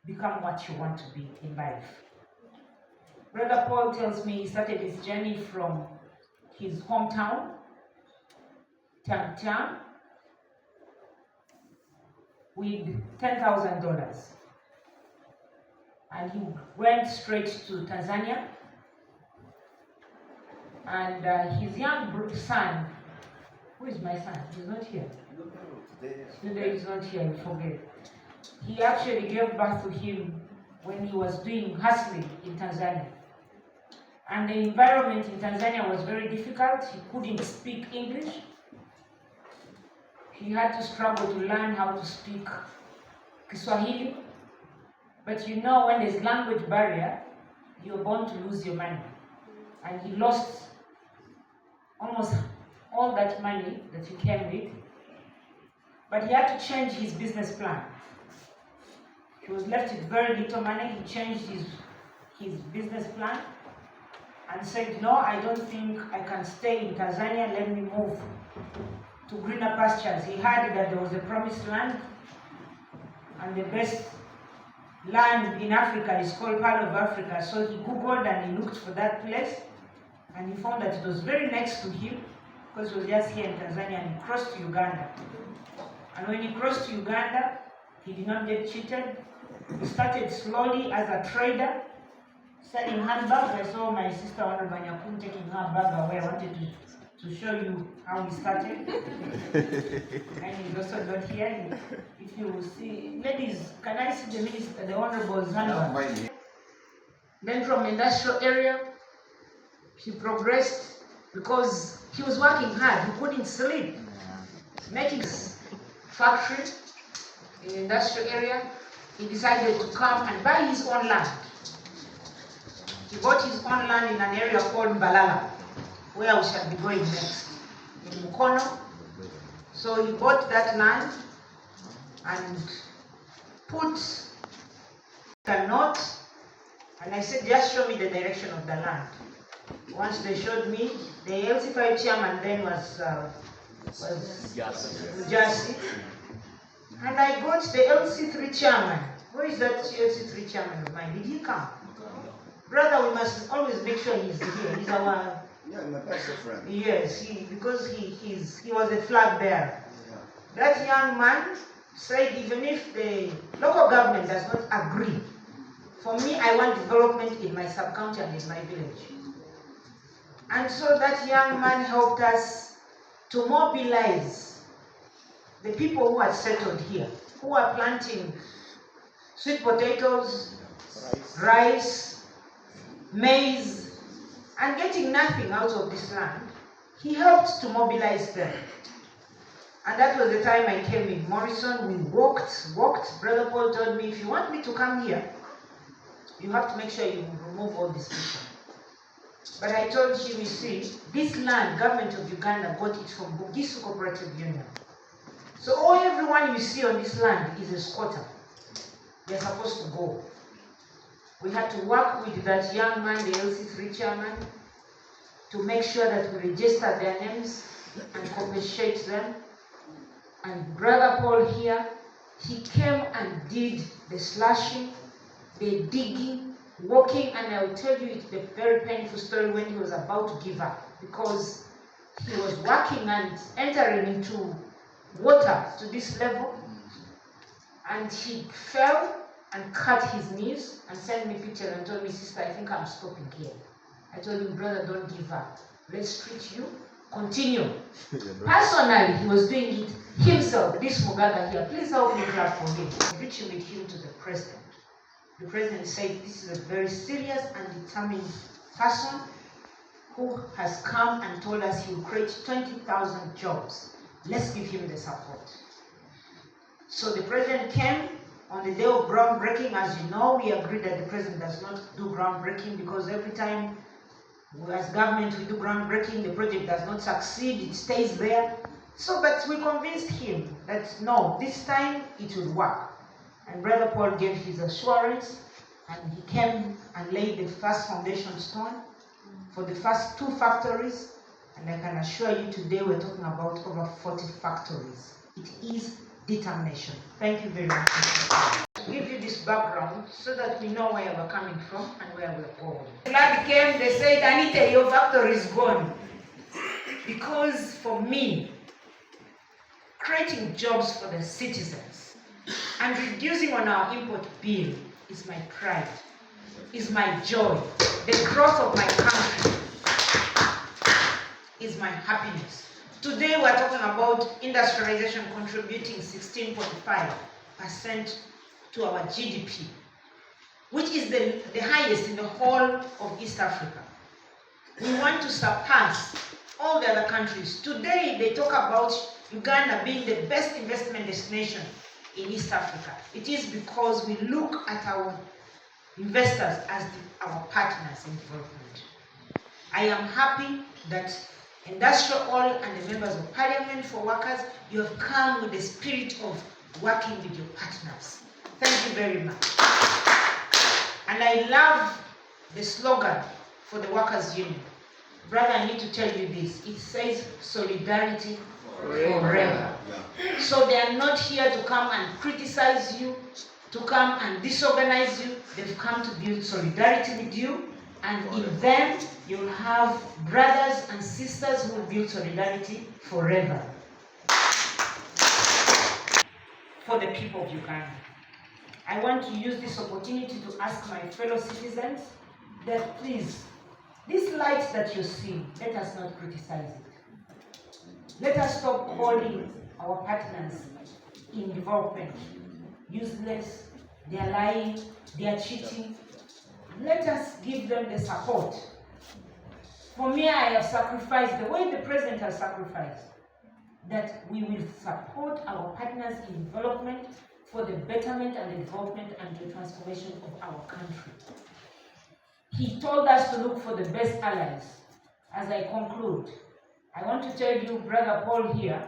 become what you want to be in life. Brother Paul tells me he started his journey from his hometown, Tang, with $10,000. And he went straight to Tanzania. And his young son, who is my son? He's not here. Today he's not here, I forget. He actually gave birth to him when he was doing hustling in Tanzania. And the environment in Tanzania was very difficult. He couldn't speak English. He had to struggle to learn how to speak Kiswahili. But you know, when there's language barrier, you're bound to lose your money. And he lost almost all that money that he came with. But he had to change his business plan. He was left with very little money. He changed his business plan and said, no, I don't think I can stay in Tanzania. Let me move to greener pastures. He heard that there was a promised land, and the best land in Africa is called Pearl of Africa. So he Googled and he looked for that place, and he found that it was very next to him, because he was just here in Tanzania, and he crossed to Uganda. And when he crossed to Uganda, he did not get cheated. He started slowly as a trader, selling handbags. I saw my sister Anyakun taking her bag away. I wanted to show you how he started. And he's also not here. If you see, ladies, can I see the minister, the Honorable Zhang? Then from industrial area, he progressed because he was working hard. He couldn't sleep. Making factory in the industrial area, he decided to come and buy his own land. He bought his own land in an area called Mbale, where we shall be going next, in Mukono. So he bought that land and put a note, and I said, just show me the direction of the land. Once they showed me, the LC5 chairman then was Bahati. And I got the LC3 chairman. Where is that LC3 chairman of mine? Did he come? Brother, we must always make sure he's here. He's our... Yeah, my best friend. Yes, because he was a flag bearer. Yeah. That young man said, even if the local government does not agree, for me, I want development in my sub-county and in my village. And so that young man helped us to mobilize the people who had settled here, who are planting sweet potatoes, rice, maize, and getting nothing out of this land. He helped to mobilize them. And that was the time I came in Morrison. We walked. Brother Paul told me, if you want me to come here, you have to make sure you remove all these people. But I told him, you see, this land, government of Uganda got it from Bugisu Cooperative Union. So everyone you see on this land is a squatter. They're supposed to go. We had to work with that young man, the LC3 chairman, to make sure that we register their names and compensate them. And Brother Paul here, he came and did the slashing, the digging, walking, and I will tell you it's a very painful story when he was about to give up, because he was working and entering into water to this level, and he fell and cut his knees and sent me pictures and told me, sister, I think I'm stopping here. I told him, brother, don't give up. Let's treat you. Continue. Personally, he was doing it himself. This Mugaga here, please help me clap for him. Reaching with him to the president. The president said, this is a very serious and determined person who has come and told us he will create 20,000 jobs. Let's give him the support. So the president came on the day of groundbreaking. As you know, we agreed that the president does not do groundbreaking, because every time as government we do groundbreaking, the project does not succeed, it stays there. So, but we convinced him that no, this time it will work. And Brother Paul gave his assurance, and he came and laid the first foundation stone for the first 2 factories. And I can assure you today we're talking about over 40 factories. It is determination. Thank you very much. To give you this background, so that we know where we're coming from and where we're going. Flood came, they said, Anita, your factory is gone. Because for me, creating jobs for the citizens and reducing on our import bill is my pride, is my joy. The growth of my country is my happiness. Today we're talking about industrialization contributing 16.5% to our GDP, which is the highest in the whole of East Africa. We want to surpass all the other countries. Today they talk about Uganda being the best investment destination in East Africa. It is because we look at our investors as our partners in development. I am happy that Industrial Oil and the members of Parliament for Workers, you have come with the spirit of working with your partners. Thank you very much. And I love the slogan for the Workers' Union. Brother, I need to tell you this. It says solidarity forever. So they are not here to come and criticize you, to come and disorganize you. They've come to build solidarity with you. And in them, you'll have brothers and sisters who will build solidarity forever. For the people of Uganda, I want to use this opportunity to ask my fellow citizens that please, this light that you see, let us not criticize it. Let us stop calling our partners in development useless, they are lying, they are cheating. Let us give them the support. For me, I have sacrificed the way the president has sacrificed, that we will support our partners in development for the betterment and the development and the transformation of our country. He told us to look for the best allies. As I conclude, I want to tell you, Brother Paul here,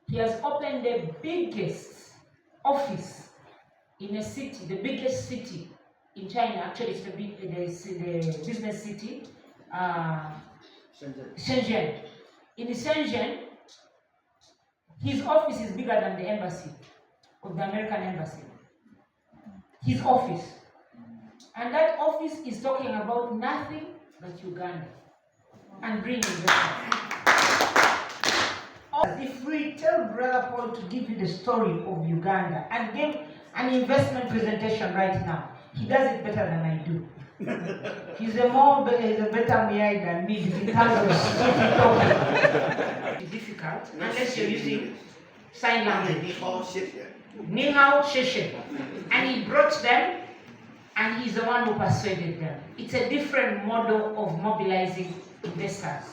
he has opened the biggest office in a city, the biggest city in China. Actually, it's the business city, Shenzhen. In Shenzhen, his office is bigger than the embassy of the American embassy. His office. And that office is talking about nothing but Uganda and bringing investment. If we tell Brother Paul to give you the story of Uganda and give an investment presentation right now, he does it better than I do. He's a better guy than me in terms of talking. It's difficult unless you're using sign language. Ni hao sheshe. And he brought them, and he's the one who persuaded them. It's a different model of mobilizing investors.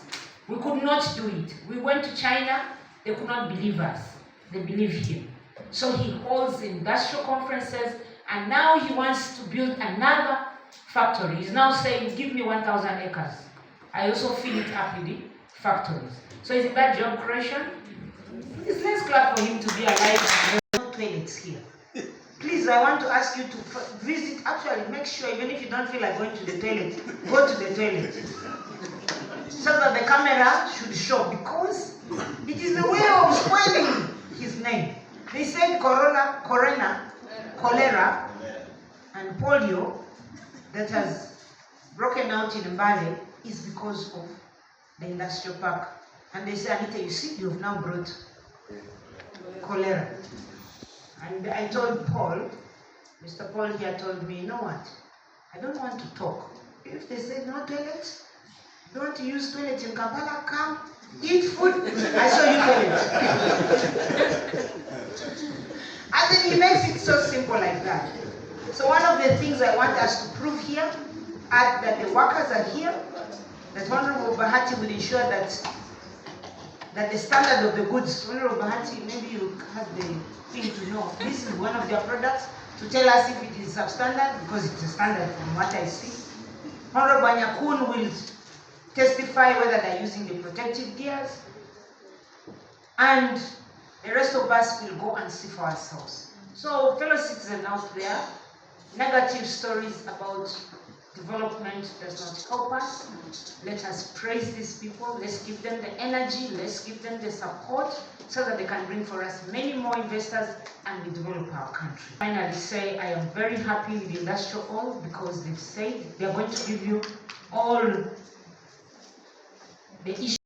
We could not do it. We went to China, they could not believe us. They believed him. So he holds industrial conferences, and now he wants to build another factory. He's now saying, give me 1,000 acres. I also fill it up with the factories. So isn't that job creation? Please, let's clap for him to be alive. There are no toilets here. Please, I want to ask you to visit, actually make sure, even if you don't feel like going to the toilet, go to the toilet. So that the camera should show, because it is the way of spoiling his name. They said cholera, and polio that has broken out in Mbale is because of the industrial park. And they say, Anita, you see, you have now brought cholera. And I told Paul, Mr. Paul here told me, you know what? I don't want to talk. If they say no toilets, you want to use toilets in Kampala, come, eat food. I saw you toilet. And then he makes it so simple like that. So one of the things I want us to prove here are that the workers are here, that Honorable Bahati will ensure that the standard of the goods, Honorable Bahati, maybe you have the thing to know, this is one of their products, to tell us if it is substandard, because it's a standard from what I see. Honorable Anyakun will testify whether they're using the protective gears, and the rest of us will go and see for ourselves. So, fellow citizens out there, negative stories about development does not help us. Let us praise these people. Let's give them the energy. Let's give them the support so that they can bring for us many more investors and we develop our country. Finally, say I am very happy with the industrial oil because they've said they're going to give you all the issues